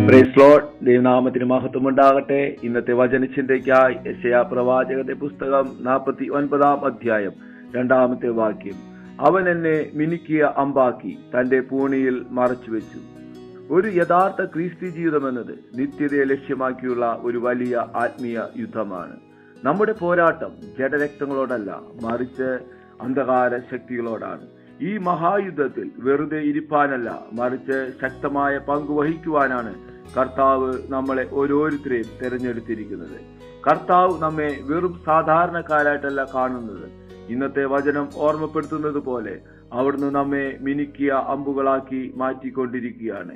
Praise Lord. ദൈവനാമത്തിന് മഹത്വം ഉണ്ടാകട്ടെ. ഇന്നത്തെ വചനചിന്തയ്ക്കായി യെശയ്യാ പ്രവാചകന്റെ പുസ്തകം 49 അധ്യായം 2 വാക്യം. അവൻ എന്നെ മിനുക്കിയ അമ്പാക്കി തന്റെ പൂണിയിൽ മറച്ചു വെച്ചു. ഒരു യഥാർത്ഥ ക്രിസ്ത്യ ജീവിതം എന്നത് നിത്യതയെ ലക്ഷ്യമാക്കിയുള്ള ഒരു വലിയ ആത്മീയ യുദ്ധമാണ്. നമ്മുടെ പോരാട്ടം ജഡരക്തങ്ങളോടല്ല, മറിച്ച് അന്ധകാര ശക്തികളോടാണ്. ഈ മഹായുദ്ധത്തിൽ വെറുതെ ഇരിപ്പാനല്ല, മറിച്ച് ശക്തമായ പങ്ക് വഹിക്കുവാനാണ് കർത്താവ് നമ്മളെ ഓരോരുത്തരെയും തിരഞ്ഞെടുത്തിരിക്കുന്നത്. കർത്താവ് നമ്മെ വെറും സാധാരണക്കാരായിട്ടല്ല കാണുന്നത്. ഇന്നത്തെ വചനം ഓർമ്മപ്പെടുത്തുന്നത് പോലെ അവിടുന്ന് നമ്മെ മിനുക്കിയ അമ്പുകളാക്കി മാറ്റിക്കൊണ്ടിരിക്കുകയാണ്.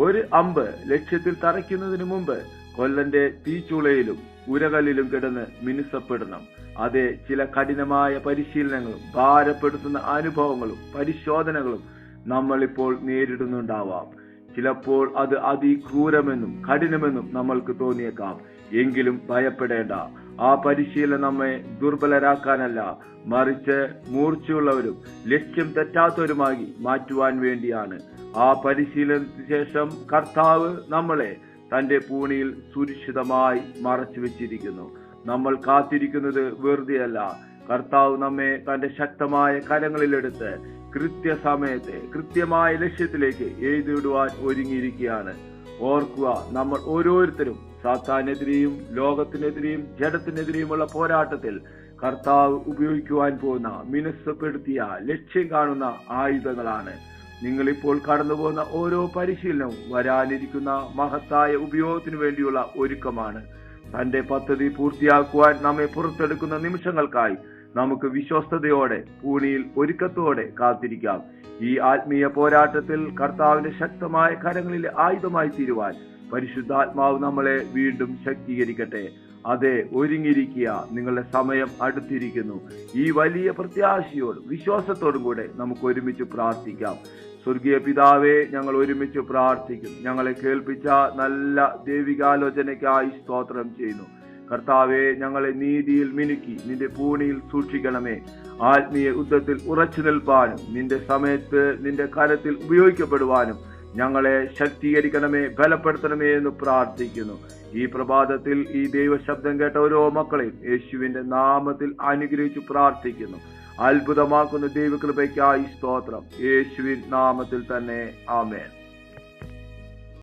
ഒരു അമ്പ് ലക്ഷ്യത്തിൽ തറയ്ക്കുന്നതിന് മുമ്പ് കൊല്ലന്റെ തീച്ചുളയിലും ഉരകല്ലിലും കിടന്ന് മിനുസപ്പെടണം. അതെ, ചില കഠിനമായ പരിശീലനങ്ങളും ഭാരപ്പെടുത്തുന്ന അനുഭവങ്ങളും പരിശോധനകളും നമ്മളിപ്പോൾ നേരിടുന്നുണ്ടാവാം. ചിലപ്പോൾ അത് അതിക്രൂരമെന്നും കഠിനമെന്നും നമ്മൾക്ക് തോന്നിയേക്കാം. എങ്കിലും ഭയപ്പെടേണ്ട. ആ പരിശീലനം നമ്മെ ദുർബലരാക്കാനല്ല, മറിച്ച് മൂർച്ചയുള്ളവരും ലക്ഷ്യം തെറ്റാത്തവരുമാക്കി മാറ്റുവാൻ വേണ്ടിയാണ്. ആ പരിശീലനത്തിന് ശേഷം കർത്താവ് നമ്മളെ തന്റെ പൂണിയിൽ സുരക്ഷിതമായി മറച്ചു വെച്ചിരിക്കുന്നു. നമ്മൾ കാത്തിരിക്കുന്നത് വെറുതെയല്ല. കർത്താവ് നമ്മെ തന്റെ ശക്തമായ കരങ്ങളിലെടുത്ത് കൃത്യസമയത്തെ കൃത്യമായ ലക്ഷ്യത്തിലേക്ക് എഴുതിവിടുവാൻ ഒരുങ്ങിയിരിക്കുകയാണ്. ഓർക്കുക, നമ്മൾ ഓരോരുത്തരും സാത്താനെതിരെയും ലോകത്തിനെതിരെയും ജഡത്തിനെതിരെയുമുള്ള പോരാട്ടത്തിൽ കർത്താവ് ഉപയോഗിക്കുവാൻ പോകുന്ന മിനുസപ്പെടുത്തിയ ലക്ഷ്യം കാണുന്ന ആയുധങ്ങളാണ്. നിങ്ങളിപ്പോൾ കടന്നു പോകുന്ന ഓരോ പരിശീലനവും വരാനിരിക്കുന്ന മഹത്തായ ഉപയോഗത്തിനു വേണ്ടിയുള്ള ഒരുക്കമാണ്. തന്റെ പദ്ധതി പൂർത്തിയാക്കുവാൻ നമ്മെ പുറത്തെടുക്കുന്ന നിമിഷങ്ങൾക്കായി നമുക്ക് വിശ്വസ്തയോടെ പൂണിയിൽ ഒരുക്കത്തോടെ കാത്തിരിക്കാം. ഈ ആത്മീയ പോരാട്ടത്തിൽ കർത്താവിന്റെ ശക്തമായ കരങ്ങളിലെ ആയുധമായി തീരുവാൻ പരിശുദ്ധാത്മാവ് നമ്മളെ വീണ്ടും ശക്തീകരിക്കട്ടെ. അതെ, ഒരുങ്ങിയിരിക്കുക. നിങ്ങളുടെ സമയം അടുത്തിരിക്കുന്നു. ഈ വലിയ പ്രത്യാശയോടും വിശ്വാസത്തോടും കൂടെ നമുക്ക് ഒരുമിച്ച് പ്രാർത്ഥിക്കാം. സ്വർഗീയ പിതാവേ, ഞങ്ങൾ ഒരുമിച്ച് പ്രാർത്ഥിക്കും. ഞങ്ങളെ കേൾപ്പിച്ച നല്ല ദൈവികാലോചനയ്ക്കായി സ്തോത്രം ചെയ്യുന്നു. കർത്താവെ, ഞങ്ങളെ നീതിയിൽ മിനുക്കി നിന്റെ പൂണിയിൽ സൂക്ഷിക്കണമേ. ആത്മീയ യുദ്ധത്തിൽ ഉറച്ചു നിൽപ്പാനും നിന്റെ സമയത്ത് നിന്റെ കരത്തിൽ ഉപയോഗിക്കപ്പെടുവാനും ഞങ്ങളെ ശക്തീകരിക്കണമേ, ബലപ്പെടുത്തണമേ എന്ന് പ്രാർത്ഥിക്കുന്നു. ഈ പ്രഭാതത്തിൽ ഈ ദൈവശബ്ദം കേട്ട ഓരോ മക്കളെയും യേശുവിന്റെ നാമത്തിൽ അനുഗ്രഹിച്ചു പ്രാർത്ഥിക്കുന്നു. അത്ഭുതമാക്കുന്ന ദൈവകൃപയ്ക്കായി സ്തോത്രം. യേശുവിൻ നാമത്തിൽ തന്നെ, ആമേൻ.